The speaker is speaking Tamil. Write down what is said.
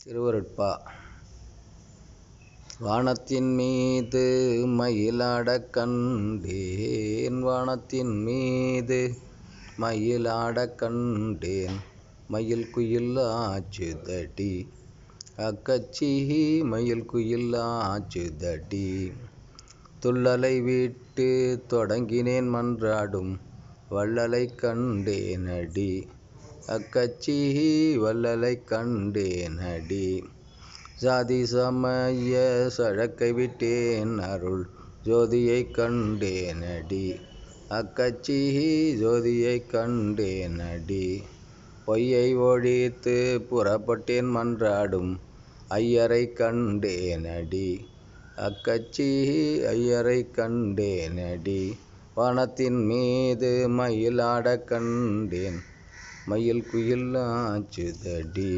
திருவருட்பா. வானத்தின் மீது மயிலாடக் கண்டேன், வானத்தின் மீது மயிலாடக் கண்டேன், மயில் குயில் ஆச்சுதடி அக்கச்சி மயில் குயில் ஆச்சுதடி. துள்ளலை விட்டு தொடங்கினேன் மன்றாடும் வள்ளலை கண்டேனடி அக்கச்சி வள்ளலை கண்டேனடி. சாதி சமய சழக்கை விட்டேன் அருள் ஜோதியை கண்டேனடி அக்கச்சி ஜோதியை கண்டேனடி. பொய்யை ஒழித்து புறப்பட்டேன் மன்றாடும் ஐயரை கண்டேனடி அக்கச்சி ஐயரை கண்டேனடி. வானத்தின் மீது மயிலாடக் கண்டேன், மயில் குயில் ஆச்சுதடி.